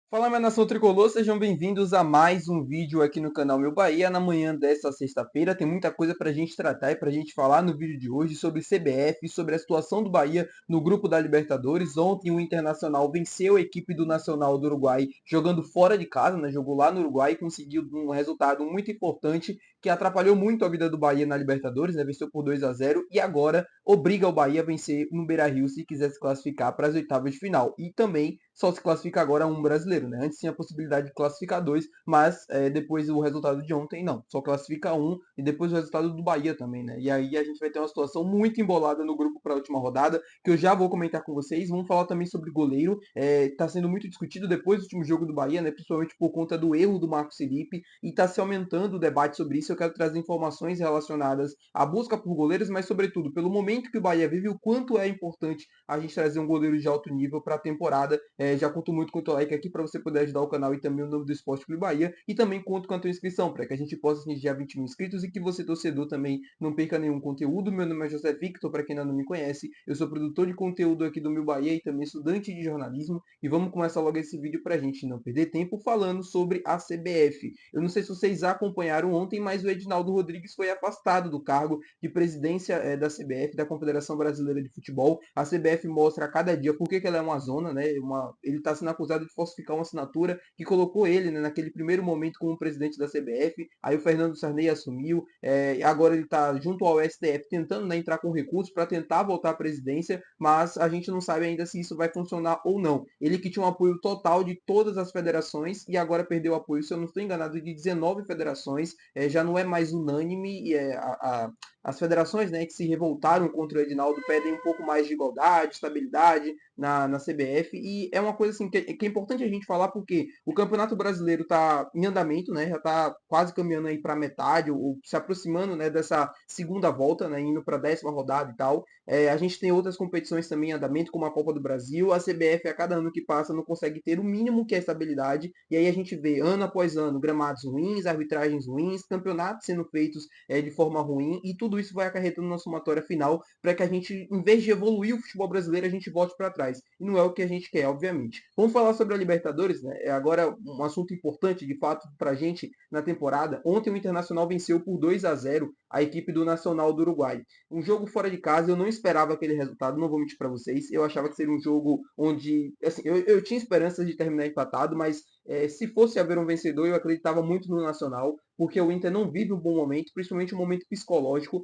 Fala, minha nação tricolor, sejam bem-vindos a mais um vídeo aqui no canal Meu Bahia. Na manhã desta sexta-feira tem muita coisa para a gente tratar e para a gente falar no vídeo de hoje sobre CBF, sobre a situação do Bahia no grupo da Libertadores. Ontem o Internacional venceu a equipe do Nacional do Uruguai jogando fora de casa, né? Jogou lá no Uruguai e conseguiu um resultado muito importante que atrapalhou muito a vida do Bahia na Libertadores, né? Venceu por 2-0 e agora obriga o Bahia a vencer no Beira-Rio se quiser se classificar para as oitavas de final. E também só se classifica agora um brasileiro, né? Antes tinha a possibilidade de classificar dois, mas depois o resultado de ontem não. Só classifica um e depois o resultado do Bahia também, né? E aí a gente vai ter uma situação muito embolada no grupo para a última rodada, que eu já vou comentar com vocês. Vamos falar também sobre goleiro. Tá sendo muito discutido depois do último jogo do Bahia, né? Principalmente por conta do erro do Marcos Felipe, e está se aumentando o debate sobre isso. Eu quero trazer informações relacionadas à busca por goleiros, mas sobretudo pelo momento que o Bahia vive, o quanto é importante a gente trazer um goleiro de alto nível para a temporada. Já conto muito com o teu like aqui para você poder ajudar o canal e também o nome do Esporte Clube Bahia. E também conto com a tua inscrição para que a gente possa atingir a 20 mil inscritos e que você, torcedor, também não perca nenhum conteúdo. Meu nome é José Victor, para quem ainda não me conhece. Eu sou produtor de conteúdo aqui do Meu Bahia e também estudante de jornalismo. E vamos começar logo esse vídeo para a gente não perder tempo falando sobre a CBF. Eu não sei se vocês acompanharam ontem, mas o Edinaldo Rodrigues foi afastado do cargo de presidência da CBF, da Confederação Brasileira de Futebol. A CBF mostra a cada dia por que ela é uma zona, né? Ele está sendo acusado de falsificar uma assinatura que colocou ele, né, naquele primeiro momento como presidente da CBF. Aí o Fernando Sarney assumiu. Agora ele está junto ao STF tentando, né, entrar com recursos para tentar voltar à presidência, mas a gente não sabe ainda se isso vai funcionar ou não. Ele que tinha um apoio total de todas as federações e agora perdeu o apoio, se eu não estou enganado, de 19 federações. Já não é mais unânime. As federações, né, que se revoltaram contra o Edinaldo pedem um pouco mais de igualdade, estabilidade na CBF, e é uma coisa assim que é importante a gente falar porque o Campeonato Brasileiro está em andamento, né, já está quase caminhando aí para metade, ou se aproximando, né, dessa segunda volta, né, indo para a 10ª rodada e tal. A gente tem outras competições também em andamento, como a Copa do Brasil. A CBF, a cada ano que passa, não consegue ter o mínimo que é estabilidade, e aí a gente vê ano após ano gramados ruins, arbitragens ruins, campeonatos sendo feitos de forma ruim, e tudo isso vai acarretando na somatória final para que a gente, em vez de evoluir o futebol brasileiro, a gente volte para trás. E não é o que a gente quer, obviamente. Vamos falar sobre a Libertadores, né? Agora um assunto importante, de fato, para a gente na temporada. Ontem o Internacional venceu por 2-0 a equipe do Nacional do Uruguai. Um jogo fora de casa, eu não esperava aquele resultado, não vou mentir para vocês. Eu achava que seria um jogo onde, assim, eu tinha esperanças de terminar empatado, mas se fosse haver um vencedor, eu acreditava muito no Nacional, porque o Inter não vive um bom momento, principalmente um momento psicológico.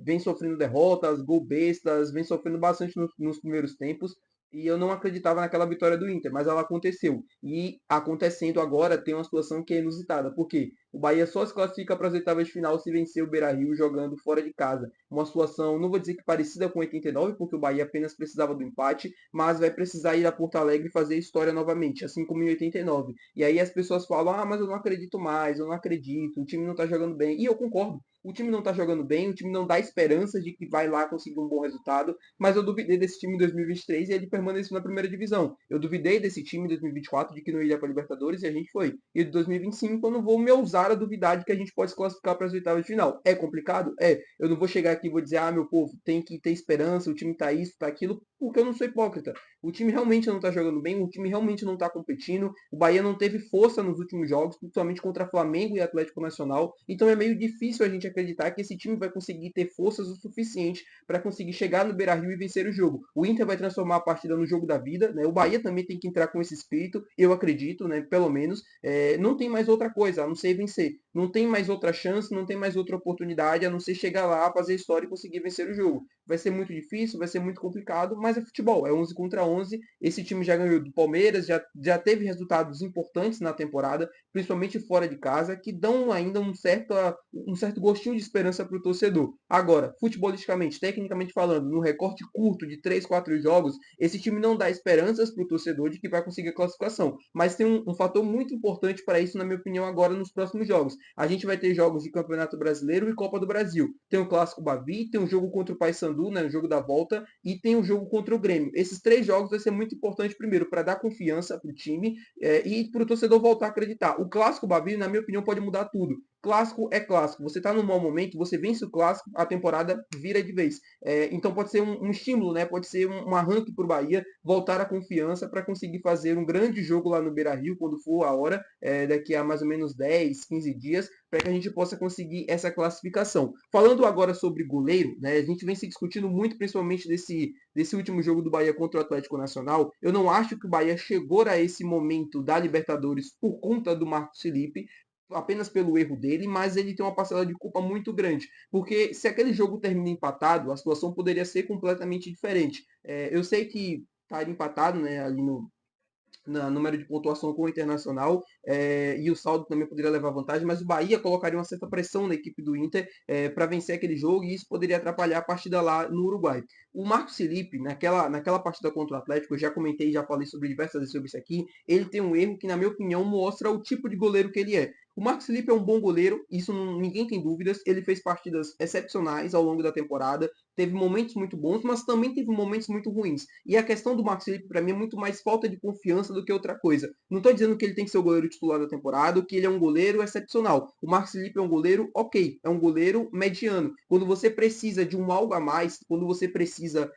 Vem sofrendo derrotas, gol bestas, vem sofrendo bastante nos primeiros tempos. E eu não acreditava naquela vitória do Inter, mas ela aconteceu. E acontecendo agora tem uma situação que é inusitada. Por quê? O Bahia só se classifica para as oitavas de final se vencer o Beira-Rio jogando fora de casa. Uma situação, não vou dizer que parecida com 89, porque o Bahia apenas precisava do empate, mas vai precisar ir a Porto Alegre e fazer história novamente, assim como em 89. E aí as pessoas falam, mas eu não acredito mais, eu não acredito, o time não está jogando bem. E eu concordo. O time não está jogando bem, o time não dá esperança de que vai lá conseguir um bom resultado, mas eu duvidei desse time em 2023 e ele permaneceu na primeira divisão. Eu duvidei desse time em 2024 de que não iria para a Libertadores e a gente foi. E de 2025 eu não vou me ousar a duvidar de que a gente pode se classificar para as oitavas de final. É complicado? É. Eu não vou chegar aqui e vou dizer, meu povo, tem que ter esperança, o time tá isso, tá aquilo, porque eu não sou hipócrita. O time realmente não tá jogando bem, o time realmente não tá competindo, o Bahia não teve força nos últimos jogos, principalmente contra Flamengo e Atlético Nacional, então é meio difícil a gente acreditar que esse time vai conseguir ter forças o suficiente para conseguir chegar no Beira-Rio e vencer o jogo. O Inter vai transformar a partida no jogo da vida, né? O Bahia também tem que entrar com esse espírito, eu acredito, né? Pelo menos. Não tem mais outra coisa, a não ser vencer. Não tem mais outra chance, não tem mais outra oportunidade, a não ser chegar lá, fazer história e conseguir vencer o jogo. Vai ser muito difícil, vai ser muito complicado, mas é futebol, é 11 contra 11. Esse time já ganhou do Palmeiras, já teve resultados importantes na temporada, principalmente fora de casa, que dão ainda um certo gostinho de esperança para o torcedor. Agora, futebolisticamente, tecnicamente falando, no recorte curto de 3, 4 jogos, esse time não dá esperanças para o torcedor de que vai conseguir a classificação. Mas tem um fator muito importante para isso, na minha opinião, agora nos próximos jogos. A gente vai ter jogos de Campeonato Brasileiro e Copa do Brasil. Tem o Clássico Bavi, tem um jogo contra o Paysandu, né, o jogo da volta, e tem o jogo contra o Grêmio. Esses 3 jogos vai ser muito importante, primeiro, para dar confiança para o time e para o torcedor voltar a acreditar. O Clássico Bavi, na minha opinião, pode mudar tudo. clássico é clássico. Você está num mau momento, você vence o clássico, a temporada vira de vez. Então pode ser um estímulo, né? Pode ser um arranque para o Bahia voltar a confiança para conseguir fazer um grande jogo lá no Beira-Rio, quando for a hora, daqui a mais ou menos 10, 15 dias, para que a gente possa conseguir essa classificação. Falando agora sobre goleiro, né? A gente vem se discutindo muito, principalmente desse último jogo do Bahia contra o Atlético Nacional. Eu não acho que o Bahia chegou a esse momento da Libertadores por conta do Marcos Felipe, apenas pelo erro dele, mas ele tem uma parcela de culpa muito grande, porque se aquele jogo termina empatado, a situação poderia ser completamente diferente. Eu sei que estaria empatado, né, ali no número de pontuação com o Internacional, e o saldo também poderia levar vantagem, mas o Bahia colocaria uma certa pressão na equipe do Inter para vencer aquele jogo, e isso poderia atrapalhar a partida lá no Uruguai. O Marcos Felipe, naquela partida contra o Atlético, eu já comentei, já falei sobre diversas vezes sobre isso aqui, ele tem um erro que, na minha opinião, mostra o tipo de goleiro que ele é. O Marcos Felipe é um bom goleiro, isso ninguém tem dúvidas. Ele fez partidas excepcionais ao longo da temporada, teve momentos muito bons, mas também teve momentos muito ruins. E a questão do Marcos Felipe, para mim, é muito mais falta de confiança do que outra coisa. Não estou dizendo que ele tem que ser o goleiro titular da temporada, que ele é um goleiro excepcional. O Marcos Felipe é um goleiro ok, é um goleiro mediano. Quando você precisa de um algo a mais, quando você precisa,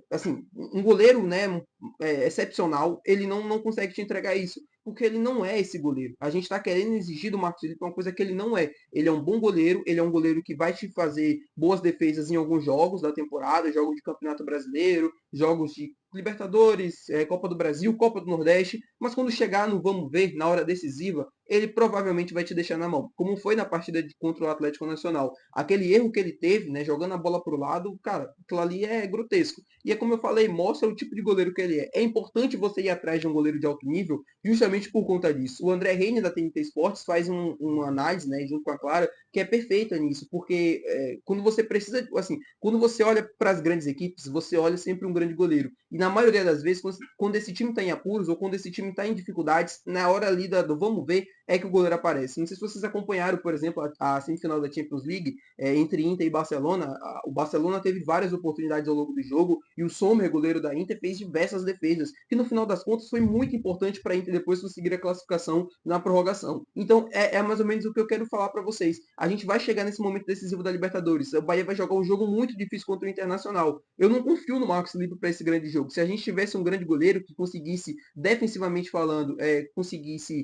assim, um goleiro, né, excepcional, ele não consegue te entregar isso, porque ele não é esse goleiro. A gente está querendo exigir do Marcos Felipe uma coisa que ele não é. Ele é um bom goleiro, ele é um goleiro que vai te fazer boas defesas em alguns jogos da temporada, jogos de Campeonato Brasileiro, jogos de Libertadores, Copa do Brasil, Copa do Nordeste, mas quando chegar no vamos ver, na hora decisiva, ele provavelmente vai te deixar na mão, como foi na partida contra o Atlético Nacional. Aquele erro que ele teve, né, jogando a bola para o lado, cara, aquilo ali é grotesco. E é como eu falei, mostra o tipo de goleiro que ele é. É importante você ir atrás de um goleiro de alto nível, justamente por conta disso. O André Reine, da TNT Esportes, faz uma análise, né, junto com a Clara, que é perfeita nisso, porque quando você precisa, assim, quando você olha para as grandes equipes, você olha sempre um grande goleiro. E na maioria das vezes, quando esse time está em apuros ou quando esse time está em dificuldades, na hora ali do vamos ver, é que o goleiro aparece. Não sei se vocês acompanharam, por exemplo, a semifinal da Champions League, entre Inter e Barcelona. O Barcelona teve várias oportunidades ao longo do jogo e o Sommer, goleiro da Inter, fez diversas defesas, que no final das contas foi muito importante para a Inter depois conseguir a classificação na prorrogação. Então, é mais ou menos o que eu quero falar para vocês. A gente vai chegar nesse momento decisivo da Libertadores. O Bahia vai jogar um jogo muito difícil contra o Internacional. Eu não confio no Marcos Felipe para esse grande jogo. Se a gente tivesse um grande goleiro que conseguisse, defensivamente falando, conseguisse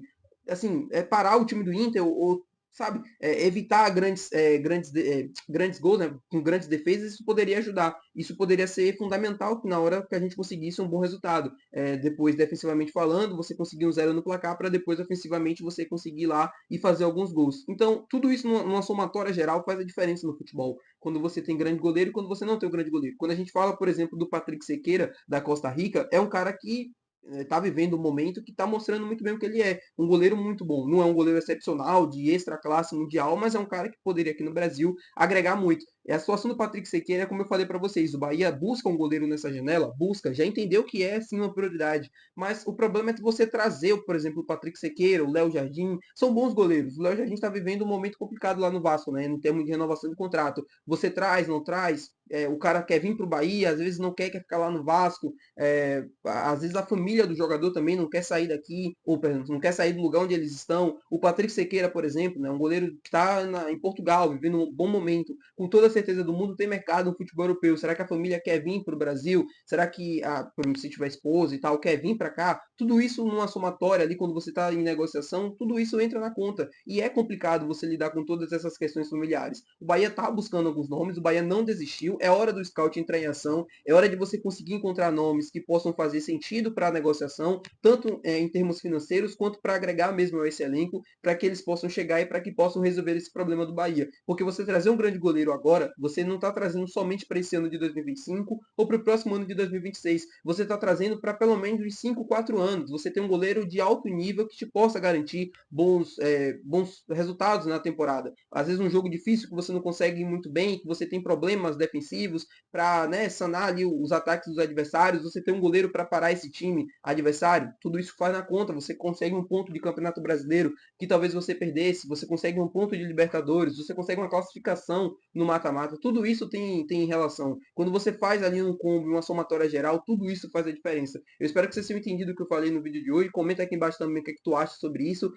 assim, parar o time do Inter ou sabe, evitar grandes gols, né, com grandes defesas, isso poderia ajudar. Isso poderia ser fundamental na hora que a gente conseguisse um bom resultado. Depois, defensivamente falando, você conseguir um zero no placar para depois, ofensivamente, você conseguir ir lá e fazer alguns gols. Então, tudo isso numa somatória geral faz a diferença no futebol. Quando você tem grande goleiro e quando você não tem um grande goleiro. Quando a gente fala, por exemplo, do Patrick Sequeira, da Costa Rica, é um cara que está vivendo um momento que está mostrando muito bem o que ele é. Um goleiro muito bom. Não é um goleiro excepcional, de extra classe mundial, mas é um cara que poderia aqui no Brasil agregar muito. E a situação do Patrick Sequeira é como eu falei para vocês. O Bahia busca um goleiro nessa janela, busca, já entendeu que é sim uma prioridade. Mas o problema é que você trazer, por exemplo, o Patrick Sequeira, o Léo Jardim, são bons goleiros. O Léo Jardim está vivendo um momento complicado lá no Vasco, né? Em termos de renovação de contrato. Você traz, não traz? O cara quer vir para o Bahia, às vezes não quer ficar lá no Vasco. Às vezes a família do jogador também não quer sair daqui, ou por exemplo, não quer sair do lugar onde eles estão. O Patrick Sequeira, por exemplo, né, um goleiro que está em Portugal, vivendo um bom momento, com toda a certeza do mundo, tem mercado no futebol europeu. Será que a família quer vir para o Brasil? Será que, por exemplo, se tiver esposa e tal, quer vir para cá? Tudo isso numa somatória ali, quando você está em negociação, tudo isso entra na conta. E é complicado você lidar com todas essas questões familiares. O Bahia está buscando alguns nomes, o Bahia não desistiu, é hora do scout entrar em ação, é hora de você conseguir encontrar nomes que possam fazer sentido para a negociação, tanto em termos financeiros, quanto para agregar mesmo a esse elenco, para que eles possam chegar e para que possam resolver esse problema do Bahia. Porque você trazer um grande goleiro agora, você não está trazendo somente para esse ano de 2025 ou para o próximo ano de 2026. Você está trazendo para pelo menos uns 5, 4 anos. Você tem um goleiro de alto nível que te possa garantir bons resultados na temporada. Às vezes um jogo difícil que você não consegue ir muito bem, que você tem problemas defensivos, para, né, sanar ali os ataques dos adversários, você tem um goleiro para parar esse time adversário, tudo isso faz na conta, você consegue um ponto de Campeonato Brasileiro que talvez você perdesse, você consegue um ponto de Libertadores, você consegue uma classificação no mata-mata, tudo isso tem relação. Quando você faz ali um combo, uma somatória geral, tudo isso faz a diferença. Eu espero que vocês tenham entendido o que eu falei no vídeo de hoje. Comenta aqui embaixo também o que, é que tu acha sobre isso.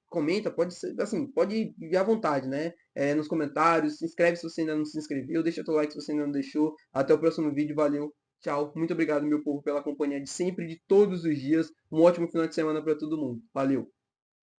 Comenta, pode ser, assim, pode ir à vontade, né? Nos comentários, se inscreve se você ainda não se inscreveu, deixa teu like se você ainda não deixou. Até o próximo vídeo, valeu, tchau. Muito obrigado, meu povo, pela companhia de sempre, de todos os dias. Um ótimo final de semana para todo mundo. Valeu!